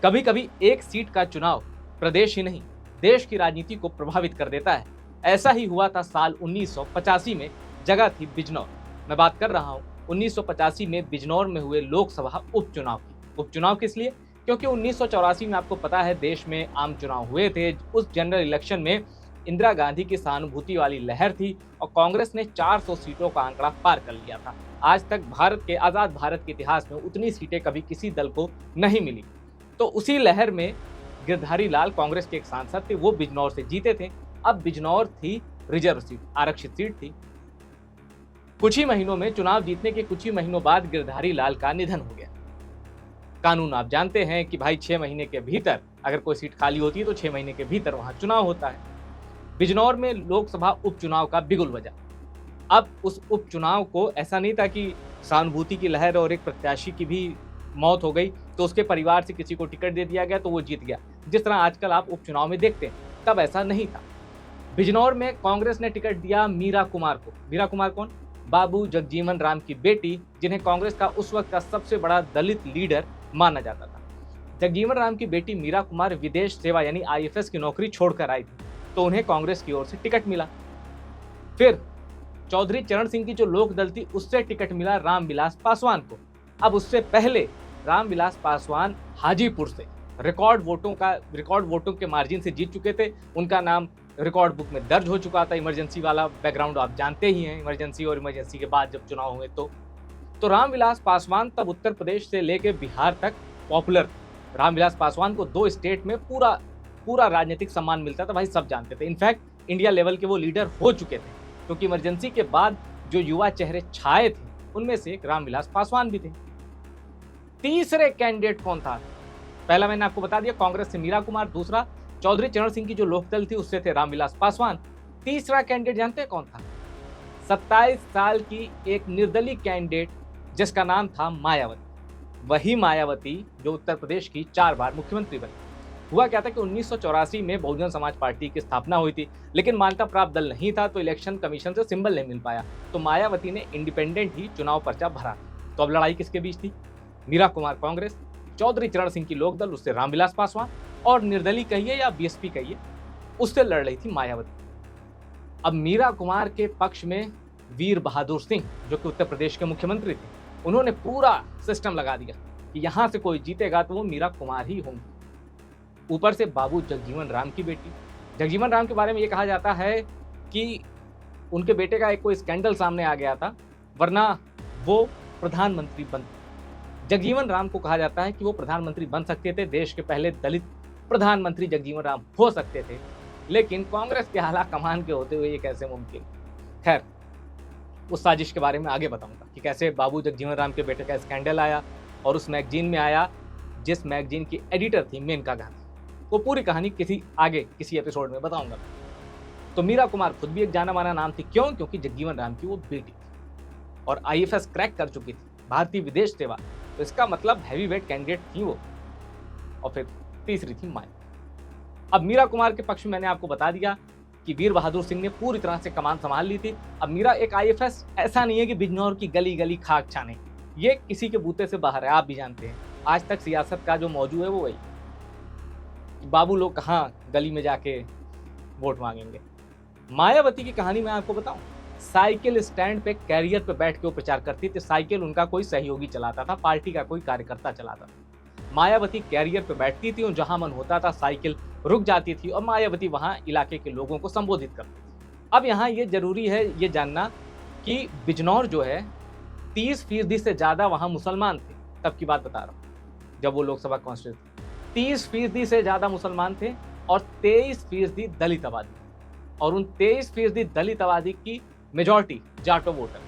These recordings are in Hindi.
कभी कभी एक सीट का चुनाव प्रदेश ही नहीं, देश की राजनीति को प्रभावित कर देता है। ऐसा ही हुआ था साल 1985 में। जगह थी बिजनौर। मैं बात कर रहा हूं 1985 में बिजनौर में हुए लोकसभा उपचुनाव की। उपचुनाव किस लिए? क्योंकि 1984 में आपको पता है देश में आम चुनाव हुए थे। उस जनरल इलेक्शन में इंदिरा गांधी की सहानुभूति वाली लहर थी और कांग्रेस ने 400 सीटों का आंकड़ा पार कर लिया था। आज तक आजाद भारत के इतिहास में उतनी सीटें कभी किसी दल को नहीं मिली। तो उसी लहर में गिरधारी लाल कांग्रेस के एक सांसद थे, वो बिजनौर से जीते थे। अब बिजनौर थी रिजर्व सीट, आरक्षित सीट थी। कुछ ही महीनों में, चुनाव जीतने के कुछ ही महीनों बाद गिरधारी लाल का निधन हो गया। कानून आप जानते हैं कि भाई 6 महीने के भीतर अगर कोई सीट खाली होती है तो 6 महीने के भीतर वहां चुनाव होता है। बिजनौर में लोकसभा उपचुनाव का बिगुल बजा। अब उस उपचुनाव को ऐसा नहीं था कि सहानुभूति की लहर और एक प्रत्याशी की भी मौत हो गई तो उसके परिवार से किसी को टिकट दे दिया गया तो वो जीत गया, जिस तरह आजकल आप उपचुनाव में देखते हैं। तब ऐसा नहीं था। बिजनौर में कांग्रेस ने टिकट दिया मीरा कुमार को। मीरा कुमार कौन? बाबू जगजीवन राम की बेटी, जिन्हें कांग्रेस का उस वक्त का सबसे बड़ा दलित लीडर माना जाता था। जगजीवन राम की बेटी मीरा कुमार विदेश सेवा यानी आईएफएस की नौकरी छोड़कर आई थी, तो उन्हें कांग्रेस की ओर से टिकट मिला। फिर चौधरी चरण सिंह की जो लोकदल थी उससे टिकट मिला रामविलास पासवान को। अब उससे पहले रामविलास पासवान हाजीपुर से रिकॉर्ड वोटों के मार्जिन से जीत चुके थे। उनका नाम रिकॉर्ड बुक में दर्ज हो चुका था। इमरजेंसी वाला बैकग्राउंड आप जानते ही हैं, इमरजेंसी और इमरजेंसी के बाद जब चुनाव हुए तो रामविलास पासवान तब उत्तर प्रदेश से लेकर बिहार तक पॉपुलर थे। रामविलास पासवान को 2 स्टेट में पूरा राजनीतिक सम्मान मिलता था, भाई सब जानते थे। इनफैक्ट इंडिया लेवल के वो लीडर हो चुके थे, क्योंकि इमरजेंसी के बाद जो युवा चेहरे छाए थे उनमें से एक रामविलास पासवान भी थे। तीसरे कैंडिडेट कौन था? पहला मैंने आपको बता दिया, कांग्रेस से मीरा कुमार। दूसरा, चौधरी चरण सिंह की जो लोकदल थी उससे थे रामविलास पासवान। तीसरा कैंडिडेट जानते हैं कौन था? 27 साल की एक निर्दलीय कैंडिडेट जिसका नाम था मायावती। वही मायावती जो उत्तर प्रदेश की 4 बार मुख्यमंत्री बनी। हुआ क्या था कि 1984 में बहुजन समाज पार्टी की स्थापना हुई थी, लेकिन मान्यता प्राप्त दल नहीं था तो इलेक्शन कमीशन से सिंबल नहीं मिल पाया, तो मायावती ने इंडिपेंडेंट ही चुनाव पर्चा भरा। तो अब लड़ाई किसके बीच थी? मीरा कुमार कांग्रेस, चौधरी चरण सिंह की लोकदल उससे रामविलास पासवान, और निर्दलीय कहिए या बीएसपी कहिए उससे लड़ रही थी मायावती। अब मीरा कुमार के पक्ष में वीर बहादुर सिंह जो कि उत्तर प्रदेश के मुख्यमंत्री थे, उन्होंने पूरा सिस्टम लगा दिया कि यहां से कोई जीतेगा तो वो मीरा कुमार ही होंगी। ऊपर से बाबू जगजीवन राम की बेटी। जगजीवन राम के बारे में ये कहा जाता है कि उनके बेटे का एक कोई स्कैंडल सामने आ गया था, वरना वो प्रधानमंत्री बनते। जगजीवन राम को कहा जाता है कि वो प्रधानमंत्री बन सकते थे, देश के पहले दलित प्रधानमंत्री जगजीवन राम हो सकते थे, लेकिन कांग्रेस के आला कमान के होते हुए ये कैसे मुमकिन। खैर, उस साजिश के बारे में आगे बताऊंगा कि कैसे बाबू जगजीवन राम के बेटे का स्कैंडल आया और उस मैगजीन में आया जिस मैगजीन की एडिटर थी मेनका गांधी। वो पूरी कहानी किसी एपिसोड में बताऊंगा। तो मीरा कुमार खुद भी एक जाना माना नाम थी। क्यों? क्योंकि जगजीवन राम की वो बेटी थी और आईएफएस क्रैक कर चुकी थी, भारतीय विदेश सेवा, तो इसका मतलब हैवीवेट कैंडिडेट थी वो। और फिर तीसरी थी माया। अब मीरा कुमार के पक्ष में मैंने आपको बता दिया कि वीर बहादुर सिंह ने पूरी तरह से कमान संभाल ली थी। अब मीरा एक आईएफएस ऐसा नहीं है कि बिजनौर की गली गली खाक छाने, ये किसी के बूते से बाहर है, आप भी जानते हैं। आज तक सियासत का जो मौजू है वो वही, बाबू लोग कहाँ गली में जाके वोट मांगेंगे। मायावती की कहानी मैं आपको बताऊं, साइकिल स्टैंड पे कैरियर पे बैठ के वो प्रचार करती थी। साइकिल उनका कोई सहयोगी चलाता था, पार्टी का कोई कार्यकर्ता चलाता था। मायावती कैरियर पे बैठती थी और जहां मन होता था साइकिल रुक जाती थी और मायावती वहां इलाके के लोगों को संबोधित करती थी। अब यहाँ ये जरूरी है ये जानना कि बिजनौर जो है 30% से ज्यादा वहां मुसलमान थे। तब की बात बता रहा हूँ जब वो लोकसभा कॉन्स्टिट्यूंसी, 30% से ज्यादा मुसलमान थे और 23% दलित आबादी, और उन 23% दलित आबादी की मेजॉरिटी जाटो वोटर।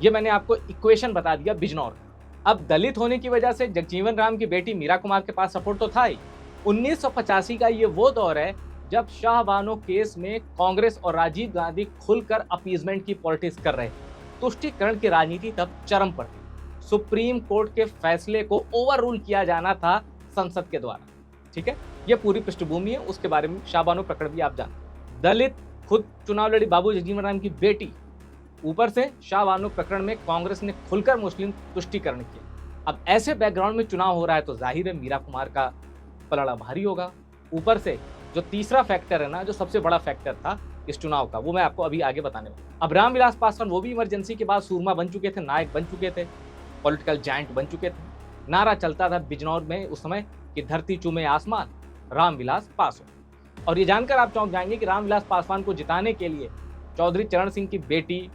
ये मैंने आपको इक्वेशन बता दिया बिजनौर। अब दलित होने की वजह से जगजीवन राम की बेटी मीरा कुमार के पास सपोर्ट तो था ही। 1985 का ये वो दौर है जब शाहबानो केस में कांग्रेस और राजीव गांधी खुलकर अपीजमेंट की पॉलिटिक्स कर रहे। तुष्टीकरण की राजनीति तब चरम पर थी। सुप्रीम कोर्ट के फैसले को ओवर रूल किया जाना था संसद के द्वारा। ठीक है, ये पूरी पृष्ठभूमि है, उसके बारे में शाहबानो प्रकरण भी आप जानते। दलित खुद चुनाव लड़ी, बाबू जगजीवन राम की बेटी। ऊपर से शाहबानो प्रकरण में कांग्रेस ने खुलकर मुस्लिम तुष्टीकरण किया। अब ऐसे बैकग्राउंड में चुनाव हो रहा है तो जाहिर है मीरा कुमार का पलड़ा भारी होगा। ऊपर से जो तीसरा फैक्टर है ना, जो सबसे बड़ा फैक्टर था इस चुनाव का, वो मैं आपको अभी आगे बताने वाला हूं। अब रामविलास पासवान वो भी इमरजेंसी के बाद सूरमा बन चुके थे, नायक बन चुके थे, पॉलिटिकल जायंट बन चुके थे। नारा चलता था बिजनौर में उस समय कि धरती चूमे आसमान, रामविलास पासवान। और ये जानकर आप चौंक जाएंगे कि रामविलास पासवान को जिताने के लिए चौधरी चरण सिंह की बेटी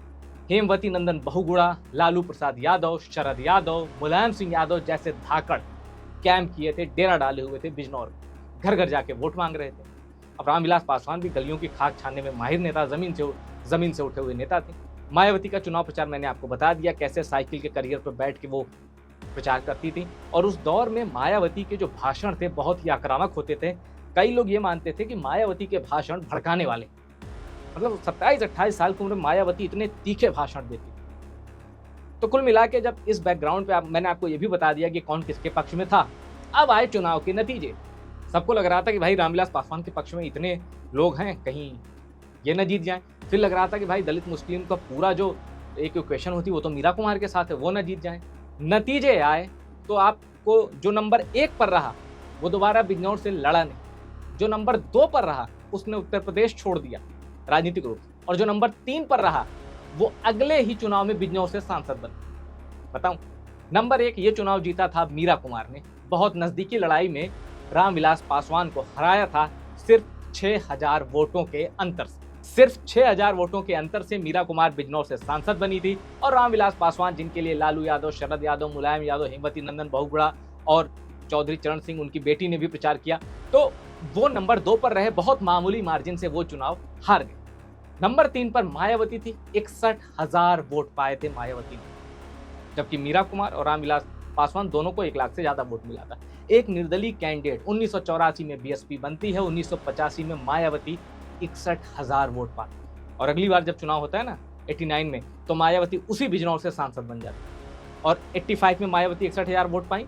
हेमवती नंदन बहुगुणा, लालू प्रसाद यादव, शरद यादव, मुलायम सिंह यादव जैसे धाकड़ कैंप किए थे, डेरा डाले हुए थे बिजनौर, घर घर जाके वोट मांग रहे थे। अब रामविलास पासवान भी गलियों की खाक छानने में माहिर नेता, जमीन से उठे हुए नेता थे। मायावती का चुनाव प्रचार मैंने आपको बता दिया, कैसे साइकिल के करियर पर बैठ के वो प्रचार करती थी। और उस दौर में मायावती के जो भाषण थे बहुत ही आक्रामक होते थे। कई लोग ये मानते थे कि मायावती के भाषण भड़काने वाले, मतलब 27-28 साल की उम्र में मायावती इतने तीखे भाषण देती। तो कुल मिला के जब इस बैकग्राउंड पे मैंने आपको ये भी बता दिया कि कौन किसके पक्ष में था, अब आए चुनाव के नतीजे। सबको लग रहा था कि भाई रामविलास पासवान के पक्ष में इतने लोग हैं, कहीं ये न जीत जाए। फिर लग रहा था कि भाई दलित मुस्लिम का पूरा जो एक इक्वेशन होती वो तो मीरा कुमार के साथ है, वो न जीत जाए। नतीजे आए तो आपको जो नंबर 1 पर रहा वो दोबारा बिजनौर से लड़ा नहीं, जो नंबर 2 पर रहा उसने उत्तर प्रदेश छोड़ दिया राजनीतिक रूप से, और जो नंबर 3 पर रहा वो अगले ही चुनाव में बिजनौर से सांसद बना। बताऊं, नंबर 1 ये चुनाव जीता था मीरा कुमार ने, बहुत नजदीकी लड़ाई में रामविलास पासवान को हराया था सिर्फ 6000 वोटों के अंतर से। सिर्फ 6000 वोटों के अंतर से मीरा कुमार बिजनौर से सांसद बनी थी। और रामविलास पासवान, जिनके लिए लालू यादव, शरद यादव, मुलायम यादव, हेमवती नंदन बहुगुणा और चौधरी चरण सिंह उनकी बेटी ने भी प्रचार किया, तो वो नंबर 2 पर रहे, बहुत मामूली मार्जिन से वो चुनाव हार गए। नंबर 3 पर मायावती थी, 61,000 वोट पाए थे मायावती ने, जबकि मीरा कुमार और रामविलास पासवान दोनों को 1 लाख से ज्यादा वोट मिला था। एक निर्दलीय कैंडिडेट 1984 में बीएसपी बनती है, 1985 में मायावती 61,000 वोट पाती। और अगली बार जब चुनाव होता है ना 89 में, तो मायावती उसी बिजनौर से सांसद बन जाती। और 85 में मायावती 61,000 वोट पाई,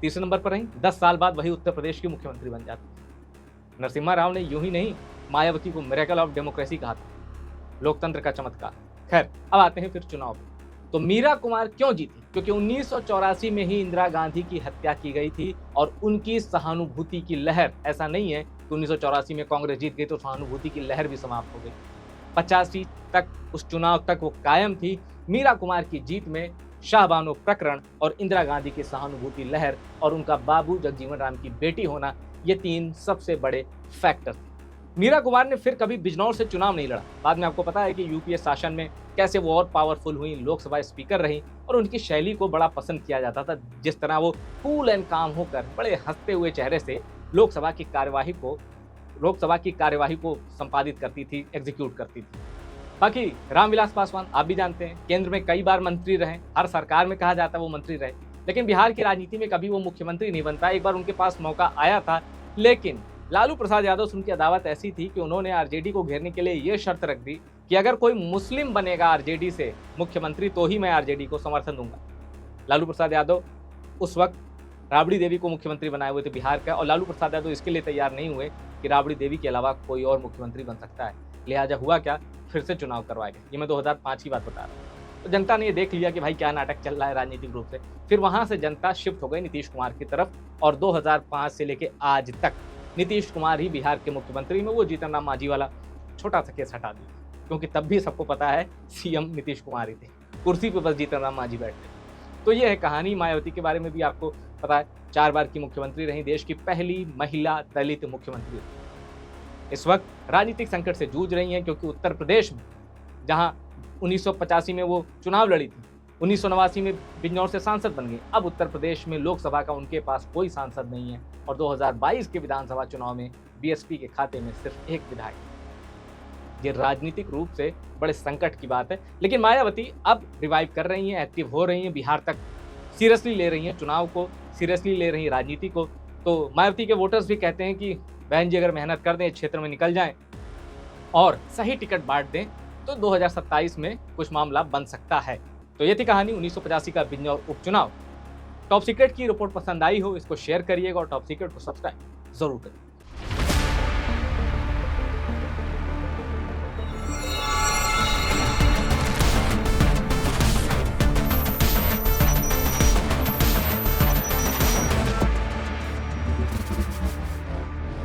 तीसरे नंबर पर रही। 10 साल बाद वही उत्तर प्रदेश की मुख्यमंत्री बन जाती। नरसिम्हा राव ने यूं ही नहीं मायावती को मिरेकल ऑफ डेमोक्रेसी कहा था, लोकतंत्र का चमत्कार। खैर, अब आते हैं फिर चुनाव पे। तो मीरा कुमार क्यों जीती? क्योंकि 1984 में ही इंदिरा गांधी की हत्या की गई थी और उनकी सहानुभूति की लहर, ऐसा नहीं है कि 1984 में कांग्रेस जीत गई तो सहानुभूति की लहर भी समाप्त हो गई। 85 तक, उस चुनाव तक वो कायम थी। मीरा कुमार की जीत में शाहबानो प्रकरण और इंदिरा गांधी की सहानुभूति लहर और उनका बाबू जगजीवन राम की बेटी होना, ये 3 सबसे बड़े फैक्टर थे। मीरा कुमार ने फिर कभी बिजनौर से चुनाव नहीं लड़ा। बाद में आपको पता है कि यूपीए शासन में कैसे वो और पावरफुल हुई, लोकसभा स्पीकर रही और उनकी शैली को बड़ा पसंद किया जाता था। जिस तरह वो कूल एंड काम होकर बड़े हंसते हुए चेहरे से लोकसभा की कार्यवाही को संपादित करती थी, एग्जीक्यूट करती थी। बाकी रामविलास पासवान आप भी जानते हैं, केंद्र में कई बार मंत्री रहे, हर सरकार में कहा जाता है वो मंत्री रहे, लेकिन बिहार की राजनीति में कभी वो मुख्यमंत्री नहीं बनता। एक बार उनके पास मौका आया था, लेकिन लालू प्रसाद यादव से उनकी अदावत ऐसी थी कि उन्होंने आरजेडी को घेरने के लिए ये शर्त रख दी कि अगर कोई मुस्लिम बनेगा आरजेडी से मुख्यमंत्री तो ही मैं आरजेडी को समर्थन दूंगा। लालू प्रसाद यादव उस वक्त राबड़ी देवी को मुख्यमंत्री बनाए हुए थे बिहार का, और लालू प्रसाद यादव इसके लिए तैयार नहीं हुए कि राबड़ी देवी के अलावा कोई और मुख्यमंत्री बन सकता है। लिहाजा हुआ क्या, फिर से चुनाव करवाए गए। ये मैं 2005 की बात बता रहा हूँ। तो जनता ने ये देख लिया कि भाई क्या नाटक चल रहा है राजनीतिक रूप से। फिर वहां से जनता शिफ्ट हो गई नीतीश कुमार की तरफ, और 2005 से लेके आज तक नीतीश कुमार ही बिहार के मुख्यमंत्री में वो जीतन राम मांझी वाला छोटा सा केस हटा दिया, क्योंकि तब भी सबको पता है सीएम नीतीश कुमार ही थे, कुर्सी पे बस जीतन राम मांझी बैठते। तो ये है कहानी। मायावती के बारे में भी आपको पता है, 4 बार की मुख्यमंत्री रही, देश की पहली महिला दलित मुख्यमंत्री। इस वक्त राजनीतिक संकट से जूझ रही हैं, क्योंकि उत्तर प्रदेश में जहां 1985 में वो चुनाव लड़ी थी, 1989 में बिजनौर से सांसद बन गई, अब उत्तर प्रदेश में लोकसभा का उनके पास कोई सांसद नहीं है, और 2022 के विधानसभा चुनाव में बीएसपी के खाते में सिर्फ 1 विधायक। ये राजनीतिक रूप से बड़े संकट की बात है, लेकिन मायावती अब रिवाइव कर रही हैं, एक्टिव हो रही हैं, बिहार तक सीरियसली ले रही हैं चुनाव को, सीरियसली ले रही हैं राजनीति को। तो मायावती के वोटर्स भी कहते हैं कि बहन जी अगर मेहनत कर दें, क्षेत्र में निकल जाएं और सही टिकट बांट दें तो 2027 में कुछ मामला बन सकता है। तो ये थी कहानी 1985 का बिजनौर उपचुनाव। टॉप सीक्रेट की रिपोर्ट पसंद आई हो, इसको शेयर करिएगा और टॉप सीक्रेट को सब्सक्राइब जरूर करिए।